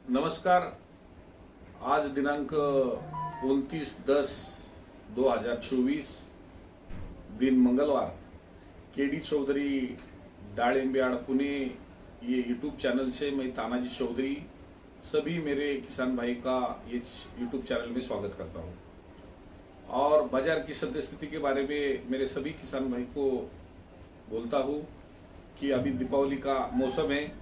नमस्कार। आज दिनांक 29/10/2024 दिन मंगलवार। केडी चौधरी डालिम्बियाड़ पुणे ये यूट्यूब चैनल से मैं तानाजी चौधरी सभी मेरे किसान भाई का ये यूट्यूब चैनल में स्वागत करता हूं और बाजार की सद्य स्थिति के बारे में मेरे सभी किसान भाई को बोलता हूं कि अभी दीपावली का मौसम है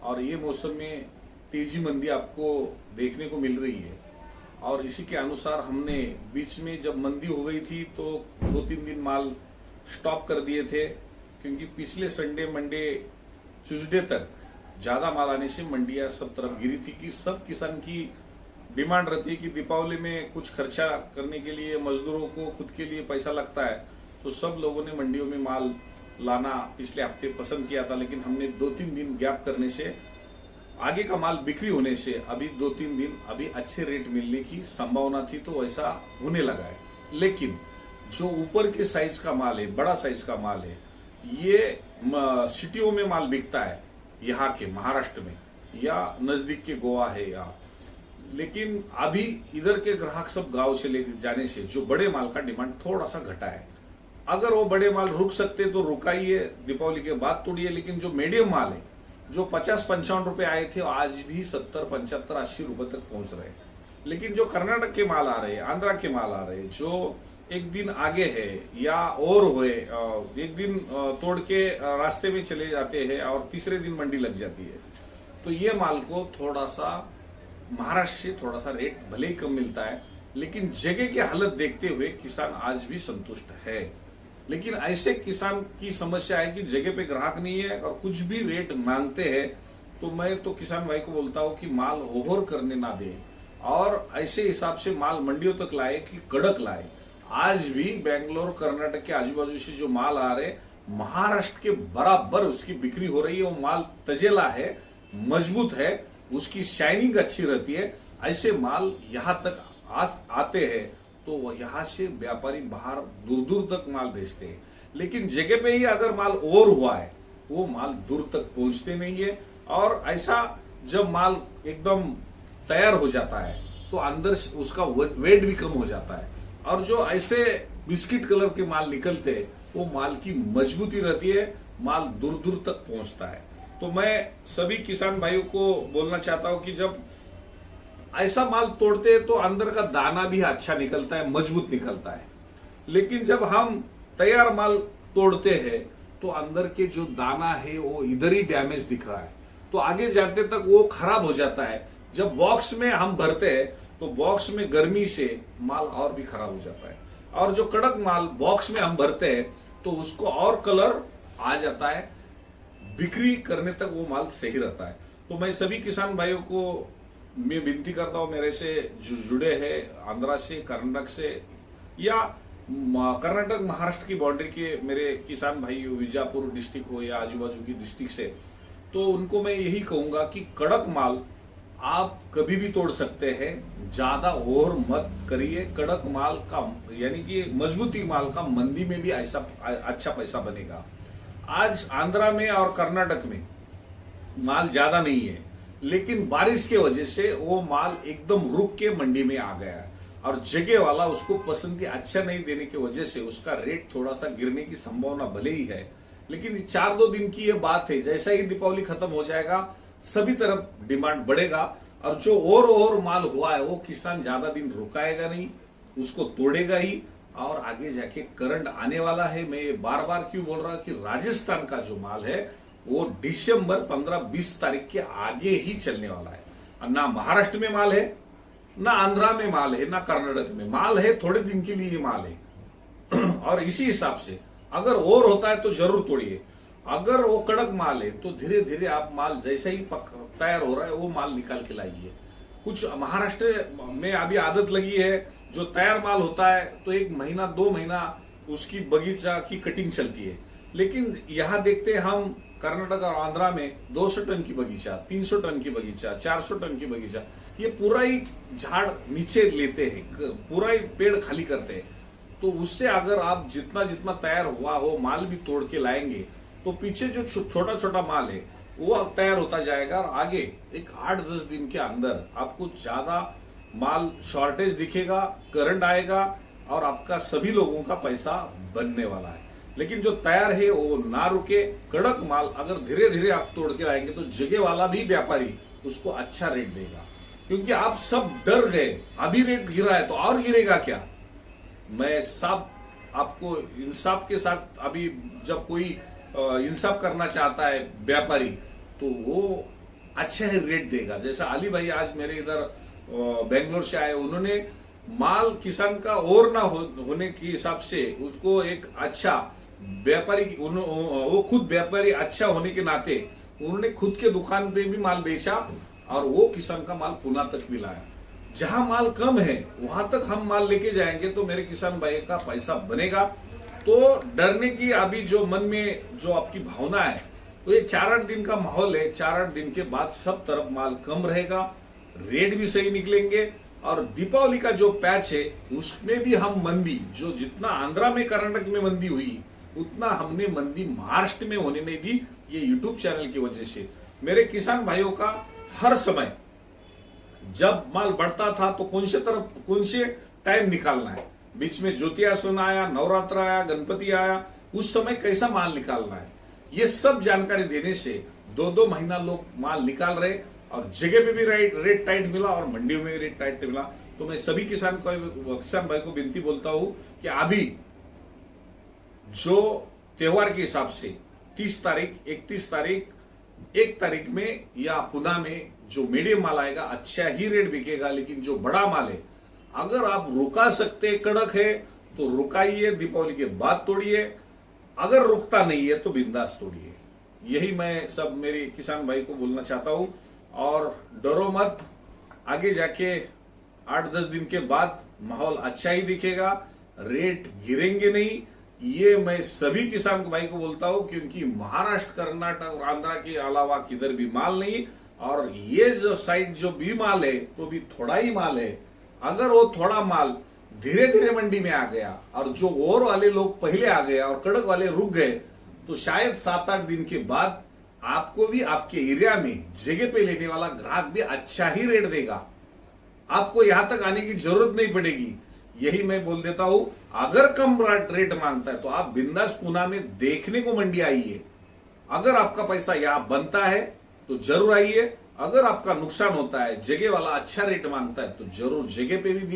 और ये मौसम में तेजी मंदी आपको देखने को मिल रही है। और इसी के अनुसार हमने बीच में जब मंदी हो गई थी तो 2-3 दिन माल स्टॉप कर दिए थे, क्योंकि पिछले संडे मंडे ट्यूसडे तक ज्यादा माल आने से मंडियां सब तरफ गिरी थी कि सब किसान की डिमांड रहती है कि दीपावली में कुछ खर्चा करने के लिए मजदूरों को खुद के लिए पैसा लगता है, तो सब लोगों ने मंडियों में माल लाना पिछले हफ्ते पसंद किया था। लेकिन हमने 2-3 दिन गैप करने से आगे का माल बिक्री होने से अभी 2-3 दिन अभी अच्छे रेट मिलने की संभावना थी, तो ऐसा होने लगा है। लेकिन जो ऊपर के साइज का माल है, बड़ा साइज का माल है, ये सिटियों में माल बिकता है यहाँ के महाराष्ट्र में या नजदीक के गोवा है या, लेकिन अभी इधर के ग्राहक सब गांव चले जाने से जो बड़े माल का डिमांड थोड़ा सा घटा है। अगर वो बड़े माल रुक सकते तो रुकाइए, दीपावली के बाद तोड़िए। लेकिन जो मीडियम माल है जो 50-55 रुपए आए थे आज भी 70, 75, 80 रुपए तक पहुंच रहे हैं। लेकिन जो कर्नाटक के माल आ रहे हैं, आंध्रा के माल आ रहे हैं, जो एक दिन आगे है या और हुए एक दिन तोड़ के रास्ते में चले जाते हैं और तीसरे दिन मंडी लग जाती है, तो ये माल को थोड़ा सा महाराष्ट्र से थोड़ा सा रेट भले ही कम मिलता है, लेकिन जगह की हालत देखते हुए किसान आज भी संतुष्ट है। लेकिन ऐसे किसान की समस्या है कि जगह पे ग्राहक नहीं है और कुछ भी रेट मांगते हैं, तो मैं तो किसान भाई को बोलता हूं कि माल ओवर करने ना दे और ऐसे हिसाब से माल मंडियों तक लाए कि कड़क लाए। आज भी बेंगलोर कर्नाटक के आजू बाजू से जो माल आ रहे महाराष्ट्र के बराबर उसकी बिक्री हो रही है। वो माल तजेला है, मजबूत है, उसकी शाइनिंग अच्छी रहती है। ऐसे माल यहाँ तक आते हैं तो यहाँ से व्यापारी बाहर दूर दूर तक माल भेजते हैं। लेकिन जगह पे ही अगर माल ओवर हुआ है वो माल दूर तक पहुंचते नहीं है। और ऐसा जब माल एकदम तैयार हो जाता है तो अंदर उसका वेट भी कम हो जाता है। और जो ऐसे बिस्किट कलर के माल निकलते हैं वो माल की मजबूती रहती है, माल दूर दूर तक पहुंचता है। तो मैं सभी किसान भाइयों को बोलना चाहता हूं कि जब ऐसा माल तोड़ते हैं तो अंदर का दाना भी अच्छा निकलता है, मजबूत निकलता है। लेकिन जब हम तैयार माल तोड़ते हैं तो अंदर के जो दाना है वो इधर ही डैमेज दिख रहा है, तो आगे जाते तक वो खराब हो जाता है। जब बॉक्स में हम भरते हैं तो बॉक्स में गर्मी से माल और भी खराब हो जाता है। और जो कड़क माल बॉक्स में हम भरते हैं तो उसको और कलर आ जाता है, बिक्री करने तक वो माल सही रहता है। तो मैं सभी किसान भाइयों को मैं विनती करता हूं, मेरे से जो जुड़े हैं आंध्रा से, कर्नाटक से या कर्नाटक महाराष्ट्र की बाउंड्री के मेरे किसान भाई विजापुर डिस्ट्रिक्ट हो या आजू बाजू की डिस्ट्रिक्ट से, तो उनको मैं यही कहूंगा कि कड़क माल आप कभी भी तोड़ सकते हैं, ज्यादा ओवर मत करिए। कड़क माल का यानी कि मजबूती माल का मंदी में भी ऐसा अच्छा पैसा बनेगा। आज आंध्रा में और कर्नाटक में माल ज्यादा नहीं है, लेकिन बारिश के वजह से वो माल एकदम रुक के मंडी में आ गया है और जगह वाला उसको पसंद के अच्छा नहीं देने की वजह से उसका रेट थोड़ा सा गिरने की संभावना भले ही है। लेकिन 4-2 दिन की ये बात है, जैसा ही दीपावली खत्म हो जाएगा सभी तरफ डिमांड बढ़ेगा और जो और माल हुआ है वो किसान ज्यादा दिन रुकाएगा नहीं, उसको तोड़ेगा ही और आगे जाके करंट आने वाला है। मैं बार बार क्यों बोल रहा हूं कि राजस्थान का जो माल है वो दिसंबर 15-20 तारीख के आगे ही चलने वाला है। ना महाराष्ट्र में माल है, ना आंध्रा में माल है, ना कर्नाटक में माल है, थोड़े दिन के लिए माल है। और इसी हिसाब से अगर और होता है तो जरूर तोड़िए। अगर वो कड़क माल है तो धीरे धीरे आप माल जैसे ही तैयार हो रहा है वो माल निकाल के लाइए। कुछ महाराष्ट्र में अभी आदत लगी है, जो तैयार माल होता है तो 1 महीना 2 महीना उसकी बगीचा की कटिंग चलती है। लेकिन यहाँ देखते हैं हम कर्नाटक और आंध्रा में 200 टन की बगीचा, 300 टन की बगीचा, 400 टन की बगीचा, ये पूरा ही झाड़ नीचे लेते हैं, पूरा ही पेड़ खाली करते हैं। तो उससे अगर आप जितना जितना तैयार हुआ हो माल भी तोड़ के लाएंगे तो पीछे जो छोटा छोटा माल है वो तैयार होता जाएगा और आगे एक 8-10 दिन के अंदर आपको ज्यादा माल शॉर्टेज दिखेगा, करंट आएगा और आपका सभी लोगों का पैसा बनने वाला है। लेकिन जो तैयार है वो ना रुके, कड़क माल अगर धीरे धीरे आप तोड़ के लाएंगे तो जगह वाला भी व्यापारी उसको अच्छा रेट देगा, क्योंकि आप सब डर गए अभी रेट गिरा है तो और गिरेगा क्या। मैं सब आपको इंसाफ के साथ, अभी जब कोई इंसाफ करना चाहता है व्यापारी तो वो अच्छा ही रेट देगा। जैसा अली भाई आज मेरे इधर बेंगलोर से आए, उन्होंने माल किसान का और ना होने के हिसाब से उसको एक अच्छा व्यापारी, वो खुद व्यापारी अच्छा होने के नाते उन्होंने खुद के दुकान पे भी माल बेचा और वो किसान का माल पुणे तक भी लाया। जहां माल कम है वहां तक हम माल लेके जाएंगे तो मेरे किसान भाई का पैसा बनेगा। तो डरने की अभी जो मन में जो आपकी भावना है, तो ये 4-8 दिन का माहौल है। 4-8 दिन के बाद सब तरफ माल कम रहेगा, रेट भी सही निकलेंगे और दीपावली का जो पैच है उसमें भी हम मंदी, जो जितना आंध्रा में कर्नाटक में मंदी हुई उतना हमने मंदी महाराष्ट्र में होने नहीं दी, ये यूट्यूब चैनल की वजह से। मेरे किसान भाइयों का हर समय जब माल बढ़ता था तो कौन से टाइम निकालना है, बीच में ज्योतियासन आया, नवरात्र आया, गणपति आया, उस समय कैसा माल निकालना है, ये सब जानकारी देने से 2-2 महीना लोग माल निकाल रहे और जगह पे भी रेट टाइट मिला और मंडी में रेट टाइट मिला। तो मैं सभी किसान भाई को विनती बोलता हूं कि अभी जो त्योहार के हिसाब से 30 तारीख, 31 तारीख, 1 तारीख में या पुणे में जो मीडियम माल आएगा अच्छा ही रेट बिकेगा। लेकिन जो बड़ा माल है अगर आप रुका सकते, कड़क है तो रुकाइए, दीपावली के बाद तोड़िए, अगर रुकता नहीं है तो बिंदास तोड़िए। यही मैं सब मेरे किसान भाई को बोलना चाहता हूं। और डरो मत, आगे जाके 8-10 दिन के बाद माहौल अच्छा ही दिखेगा, रेट गिरेंगे नहीं। ये मैं सभी किसान भाई को बोलता हूं, क्योंकि महाराष्ट्र, कर्नाटक और आंध्रा के अलावा किधर भी माल नहीं, और ये जो साइड जो भी माल है तो भी थोड़ा ही माल है। अगर वो थोड़ा माल धीरे धीरे मंडी में आ गया और जो और वाले लोग पहले आ गए और कड़क वाले रुक गए तो शायद 7-8 दिन के बाद आपको भी आपके एरिया में जगह पे लेने वाला ग्राहक भी अच्छा ही रेट देगा, आपको यहां तक आने की जरूरत नहीं पड़ेगी। यही मैं बोल देता हूं, अगर कम रेट मांगता है तो आप बिंदास पुणे में देखने को मंडी आइए। अगर आपका पैसा यहां बनता है तो जरूर आइए, अगर आपका नुकसान होता है, जगह वाला अच्छा रेट मांगता है तो जरूर जगह पे भी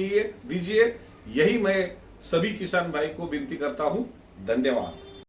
दीजिए। यही मैं सभी किसान भाई को विनती करता हूं। धन्यवाद।